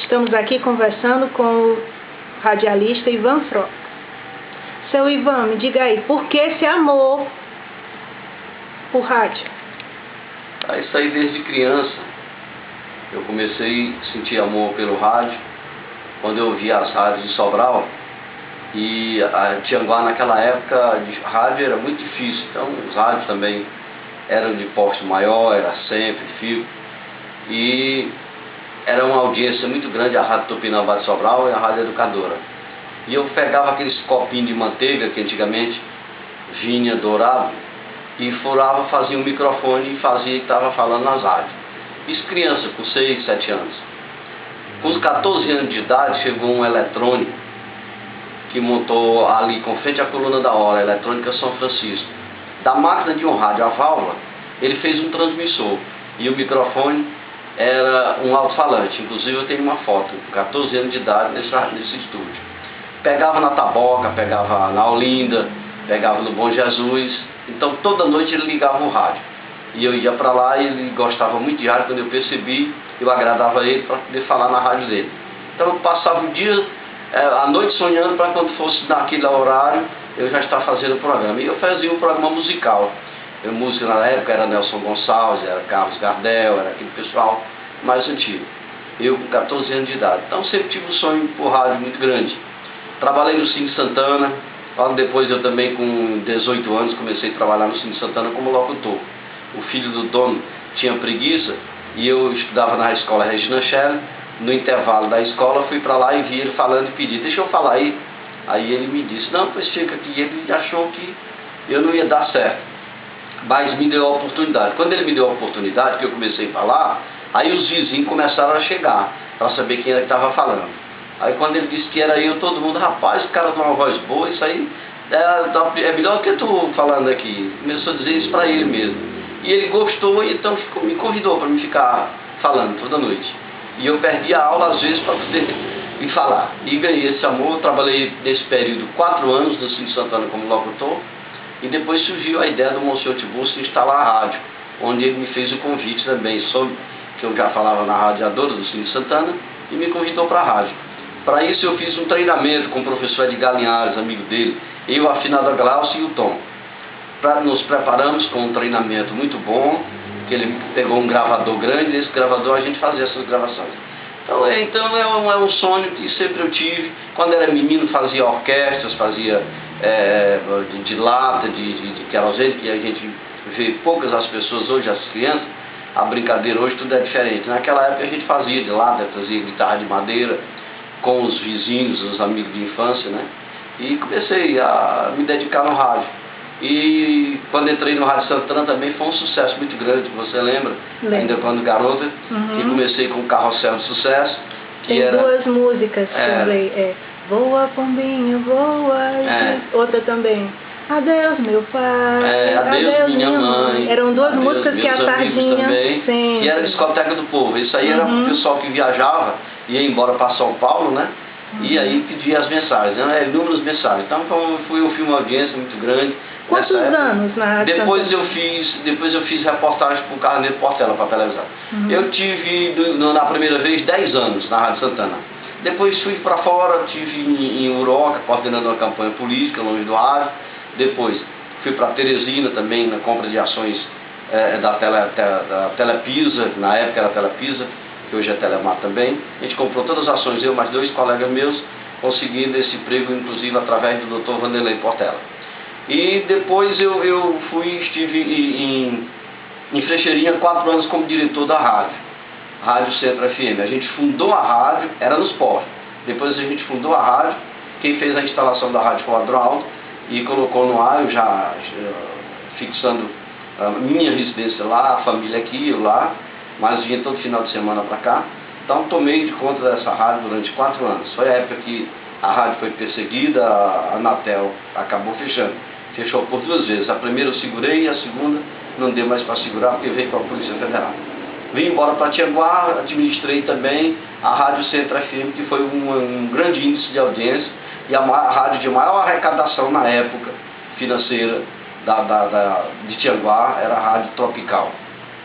Estamos aqui conversando com o radialista Ivan Frota. Seu Ivan, me diga aí, por que esse amor por rádio? Isso aí desde criança. Eu comecei a sentir amor pelo rádio quando eu ouvia as rádios de Sobral. E a Tianguá naquela época de rádio era muito difícil, então os rádios também eram de porte maior, era sempre fio. E era uma audiência muito grande a Rádio Tupinambá de Sobral e a Rádio Educadora. E eu pegava aqueles copinhos de manteiga que antigamente vinha dourado e furava, fazia um microfone e fazia que estava falando nas rádios. Isso criança, com 6, 7 anos. Com os 14 anos de idade chegou um eletrônico que montou ali com frente à coluna da hora, a Eletrônica São Francisco. Da máquina de um rádio a válvula, ele fez um transmissor e o microfone era um alto-falante. Inclusive eu tenho uma foto, com 14 anos de idade nesse estúdio. Pegava na Taboca, pegava na Olinda, pegava no Bom Jesus. Então toda noite ele ligava o rádio. E eu ia para lá e ele gostava muito de rádio. Quando eu percebi, eu agradava ele para poder falar na rádio dele. Então eu passava o dia, a noite sonhando para quando fosse naquele horário eu já estava fazendo o programa. E eu fazia um programa musical. Música na época era Nelson Gonçalves, era Carlos Gardel, era aquele pessoal mais antigo. Eu com 14 anos de idade. Então sempre tive um sonho por rádio muito grande. Trabalhei no Cine Santana. Logo depois eu também com 18 anos comecei a trabalhar no Cine Santana como locutor. O filho do dono tinha preguiça e eu estudava na escola Regina Schell. No intervalo da escola fui para lá e vi ele falando e pedi, deixa eu falar aí. Aí ele me disse, não, pois fica aqui. Ele achou que eu não ia dar certo, mas me deu a oportunidade. Quando ele me deu a oportunidade, que eu comecei a falar, aí os vizinhos começaram a chegar para saber quem era que estava falando. Aí quando ele disse que era eu, todo mundo, rapaz, o cara tem uma voz boa, isso aí é melhor do que tu falando aqui. Começou a dizer isso para ele mesmo. E ele gostou e então me convidou para me ficar falando toda noite. E eu perdi a aula às vezes para poder ir falar. E ganhei esse amor. Trabalhei nesse período 4 anos no Cine Santana como locutor. E depois surgiu a ideia do Monsenhor Tiburcio instalar a rádio, onde ele me fez o convite também, sobre que eu já falava na radiadora do Cine Santana, e me convidou para a rádio. Para isso eu fiz um treinamento com o professor Edgar Linhares, amigo dele, eu, a afinada Glaucio e o Tom. Nos preparamos com um treinamento muito bom, que ele pegou um gravador grande, e nesse gravador a gente fazia essas gravações. Então é um sonho que sempre eu tive. Quando era menino fazia orquestras, fazia de lata, de querosene, que a gente vê poucas as pessoas hoje, as crianças. A brincadeira hoje tudo é diferente. Naquela época a gente fazia de lata, fazia guitarra de madeira com os vizinhos, os amigos de infância, né? E comecei a me dedicar no rádio. E quando entrei no Rádio Santana também foi um sucesso muito grande, você lembra? Ainda quando garota, que comecei com o Carrossel de Sucesso. Tem duas músicas também, Voa Pombinho, voa, outra também, Adeus meu pai, Adeus minha mãe. Eram duas músicas que a Sardinha também, e era a Discoteca do Povo. Isso aí era o pessoal que viajava, ia embora para São Paulo, né? E aí pedia as mensagens, né? Inúmeras mensagens. Então eu fui uma audiência muito grande. Quantos anos na Rádio Depois eu fiz reportagem com o Carneiro Portela para a televisão. Eu tive, na primeira vez, 10 anos na Rádio Santana. Depois fui para fora, tive em Uroca, coordenando uma campanha política, longe do rádio. Depois fui para Teresina também, na compra de ações da Telepisa, na época era Telepisa, que hoje é Telemar também. A gente comprou todas as ações, eu mais 2 colegas meus, conseguindo esse emprego, inclusive através do Dr. Vanderlei Portela. E depois eu estive em Frecheirinha 4 anos como diretor da Rádio Centro FM. A gente fundou a rádio, era nos postos. Depois a gente fundou a rádio, quem fez a instalação da rádio foi o Adroaldo e colocou no ar, eu já fixando a minha residência lá, a família aqui, eu lá, mas vinha todo final de semana para cá. Então tomei de conta dessa rádio durante 4 anos. Foi a época que a rádio foi perseguida, a Anatel acabou fechando. Fechou por 2 vezes. A primeira eu segurei e a segunda não deu mais para segurar porque veio com a Polícia Federal. Vim embora para Tianguá, administrei também a Rádio Centro FM, que foi um grande índice de audiência e a rádio de maior arrecadação na época financeira de Tianguá era a Rádio Tropical.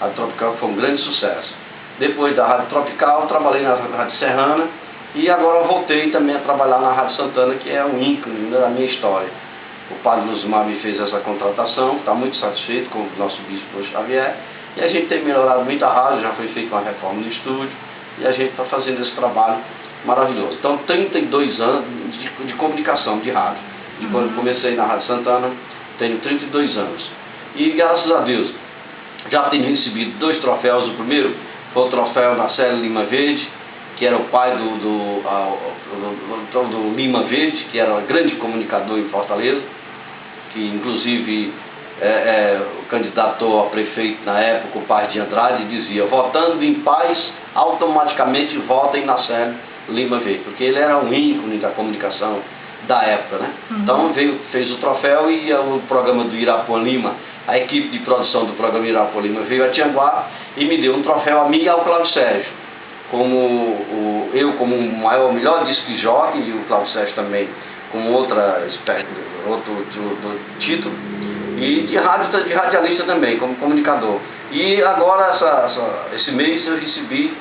A Tropical foi um grande sucesso. Depois da Rádio Tropical, trabalhei na Rádio Serrana e agora voltei também a trabalhar na Rádio Santana, que é um ícone da minha história. O padre Luzmar me fez essa contratação, está muito satisfeito com o nosso bispo Xavier, e a gente tem melhorado muito a rádio, já foi feita uma reforma no estúdio, e a gente está fazendo esse trabalho maravilhoso. Então, 32 anos de comunicação, de rádio. De quando comecei na Rádio Santana, tenho 32 anos. E graças a Deus, já tenho recebido 2 troféus. O primeiro foi o troféu Marcelo Lima Verde, que era o pai do Lima Verde, que era um grande comunicador em Fortaleza, que inclusive candidatou a prefeito na época, o pai de Andrade, e dizia: votando em paz, automaticamente votem na Marcelo Lima Verde, porque ele era um ícone da comunicação da época, né? Então fez o troféu, e o programa do Irapuã Lima, a equipe de produção do programa Irapuã Lima veio a Tianguá e me deu um troféu a mim e ao Cláudio Sérgio, como o melhor disc jockey, e o Cláudio Sérgio também com outro título, e de radialista também, como comunicador. E agora, esse mês, eu recebi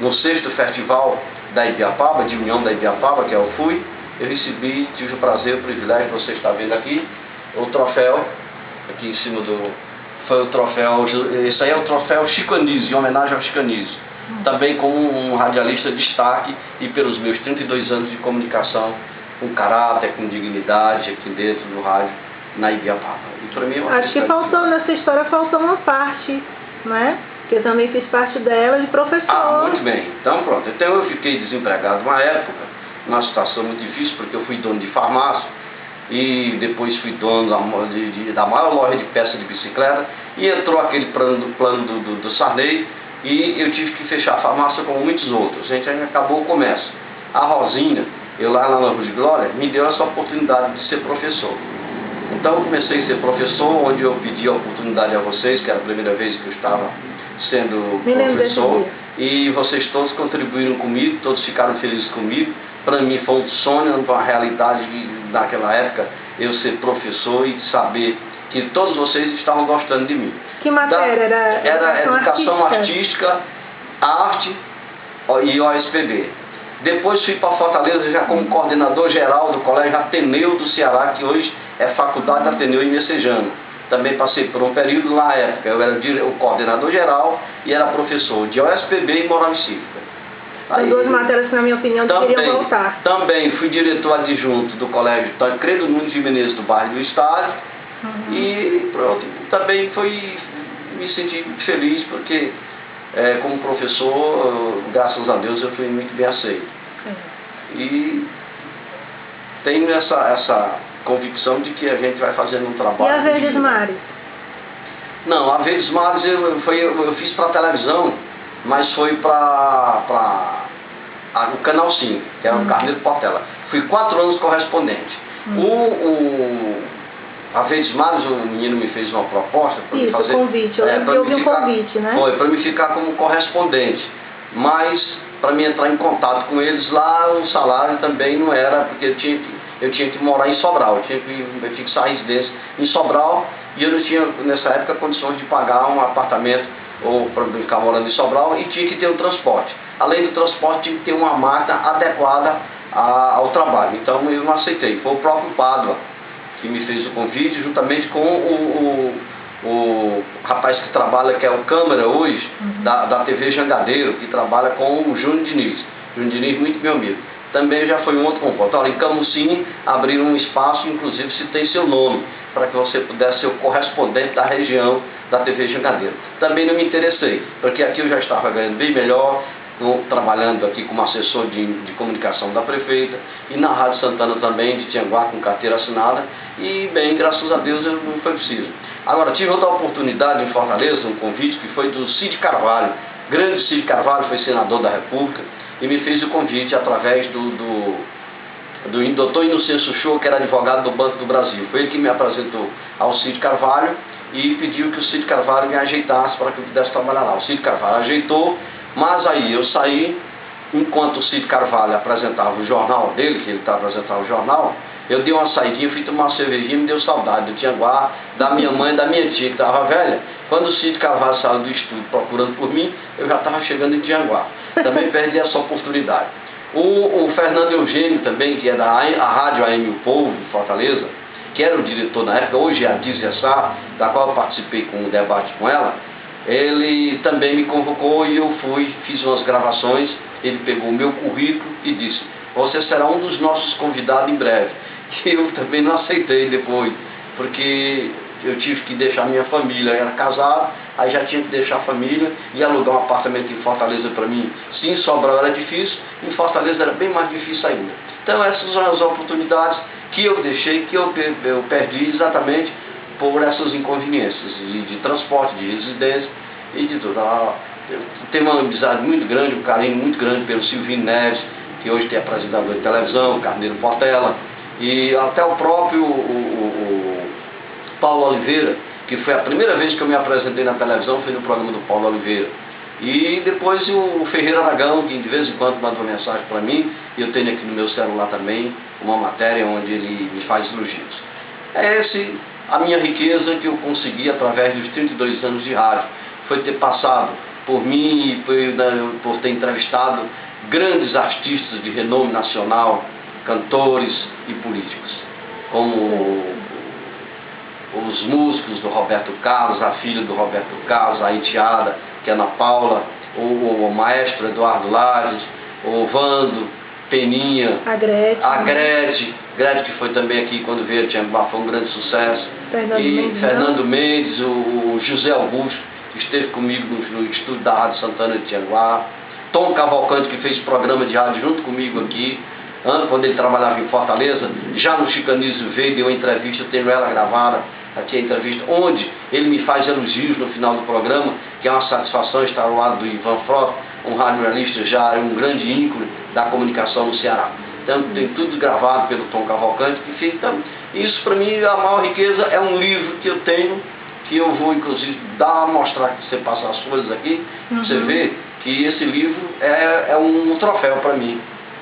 no 6º Festival da Ibiapaba, de União da Ibiapaba, que é o FUI, tive o prazer, o privilégio de você estar vendo aqui, o troféu, aqui em cima foi o troféu, esse aí é o troféu Chico Anísio, em homenagem ao Chico Anísio. Também como um radialista de destaque, e pelos meus 32 anos de comunicação, com caráter, com dignidade, aqui dentro do rádio, na Ibiapaba. E para mim é uma Acho que faltou, nessa história, faltou uma parte, né? Que eu também fiz parte dela, de professor. Ah, muito bem. Então pronto. Então eu fiquei desempregado uma época, numa situação muito difícil, porque eu fui dono de farmácia, e depois fui dono da maior loja de peças de bicicleta, e entrou aquele plano do Sarney, e eu tive que fechar a farmácia como muitos outros. A gente aí acabou o comércio. A Rosinha, eu lá na Rua de Glória, me deu essa oportunidade de ser professor. Então eu comecei a ser professor, onde eu pedi a oportunidade a vocês, que era a primeira vez que eu estava sendo professor, e vocês todos contribuíram comigo, todos ficaram felizes comigo. Para mim foi um sonho, uma realidade naquela época, eu ser professor e saber que todos vocês estavam gostando de mim. Que matéria era? Era educação artística, arte e OSPB. Depois fui para Fortaleza já como coordenador geral do Colégio Ateneu do Ceará, que hoje é Faculdade Ateneu em Messejana. Também passei por um período na época, eu era o coordenador geral e era professor de OSPB e moral cívica. São 2 matérias que, na minha opinião, deveriam voltar. Também fui diretor adjunto do Colégio Tancredo Nunes de Menezes, do bairro do Estádio. E pronto, também me senti muito feliz, porque como professor, graças a Deus, eu fui muito bem aceito. E tenho essa convicção de que a gente vai fazendo um trabalho. E a Verdes Mares? Não, a Verdes Mares eu fiz para televisão, mas foi para o Canal 5, que era o Carneiro Portela. Fui 4 anos correspondente. A Verdes Mares, o menino me fez uma proposta para me fazer. Convite, eu ouvi um convite, né? Foi, para me ficar como correspondente. Mas para me entrar em contato com eles lá, o salário também não era, porque eu tinha que morar em Sobral, eu tinha que fixar a residência em Sobral, e eu não tinha nessa época condições de pagar um apartamento ou para ficar morando em Sobral, e tinha que ter um transporte. Além do transporte, tinha que ter uma máquina adequada ao trabalho. Então eu não aceitei. Foi o próprio Pádua que me fez o convite, juntamente com o rapaz que trabalha, que é o câmera hoje, da TV Jangadeiro, que trabalha com o Júnior Diniz. Júnior Diniz, muito meu amigo. Também já foi um outro conforto. Olha, em Camusim abriram um espaço, inclusive citei seu nome, para que você pudesse ser o correspondente da região da TV Jangadeiro. Também não me interessei, porque aqui eu já estava ganhando bem melhor, trabalhando aqui como assessor de comunicação da prefeita, e na Rádio Santana também, de Tianguá, com carteira assinada, e bem, graças a Deus não foi preciso. Agora, tive outra oportunidade em Fortaleza, um convite que foi do Cid Carvalho. Grande Cid Carvalho, foi senador da República, e me fez o convite através do Dr. Inocêncio Show, que era advogado do Banco do Brasil. Foi ele que me apresentou ao Cid Carvalho e pediu que o Cid Carvalho me ajeitasse para que eu pudesse trabalhar lá. O Cid Carvalho ajeitou, mas aí eu saí enquanto o Cid Carvalho apresentava o jornal dele, que ele estava apresentando o jornal, eu dei uma saidinha, fui tomar uma cervejinha, me deu saudade do Tianguá, da minha mãe, da minha tia, que estava velha. Quando o Cid Carvalho saiu do estúdio procurando por mim, eu já estava chegando em Tianguá. Também perdi essa oportunidade. O Fernando Eugênio também, que é da Rádio AM O Povo, de Fortaleza, que era o diretor na época, hoje é a Dizia Sá, da qual eu participei com um debate com ela, ele também me convocou e eu fiz umas gravações. Ele pegou o meu currículo e disse: você será um dos nossos convidados em breve. Que eu também não aceitei depois, porque eu tive que deixar minha família, eu era casado, aí já tinha que deixar a família e alugar um apartamento em Fortaleza para mim. Se em Sobral era difícil, em Fortaleza era bem mais difícil ainda. Então essas são as oportunidades que eu deixei, que eu perdi exatamente por essas inconveniências de transporte, de residência e de tudo. Eu tenho uma amizade muito grande, um carinho muito grande pelo Silvino Neves, que hoje tem apresentador de televisão, Carneiro Portela, e até o próprio Paulo Oliveira, que foi a primeira vez que eu me apresentei na televisão, foi no programa do Paulo Oliveira. E depois o Ferreira Aragão, que de vez em quando manda uma mensagem para mim, e eu tenho aqui no meu celular também uma matéria onde ele me faz elogios. É essa a minha riqueza que eu consegui através dos 32 anos de rádio. Foi ter passado por mim e por ter entrevistado grandes artistas de renome nacional, cantores e políticos, como os músicos do Roberto Carlos, a filha do Roberto Carlos, a enteada, que é Ana Paula, o maestro Eduardo Lages, o Vando, Peninha, a Gretchen, que foi também aqui quando veio a Tianguá, foi um grande sucesso, Fernando Mendes, o José Augusto, que esteve comigo no estúdio da Rádio Santana de Tianguá, Tom Cavalcante, que fez programa de rádio junto comigo aqui, quando ele trabalhava em Fortaleza, já no Chicanísio veio, deu uma entrevista, eu tenho ela gravada, aqui a entrevista, onde ele me faz elogios no final do programa, que é uma satisfação estar ao lado do Ivan Frota, um radialista já, um grande ícone da comunicação no Ceará. Então tem tudo gravado pelo Tom Cavalcante, que fica. Isso para mim, a maior riqueza é um livro que eu tenho, que eu vou inclusive mostrar, que você passar as folhas aqui, você vê que esse livro é um troféu para mim,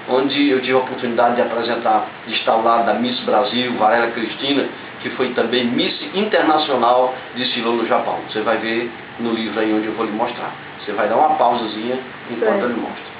onde eu tive a oportunidade de apresentar, de estar ao lado da Miss Brasil, Varela Cristina, que foi também Miss Internacional, desfilou no Japão. Você vai ver no livro aí onde eu vou lhe mostrar. Você vai dar uma pausazinha enquanto eu lhe mostro.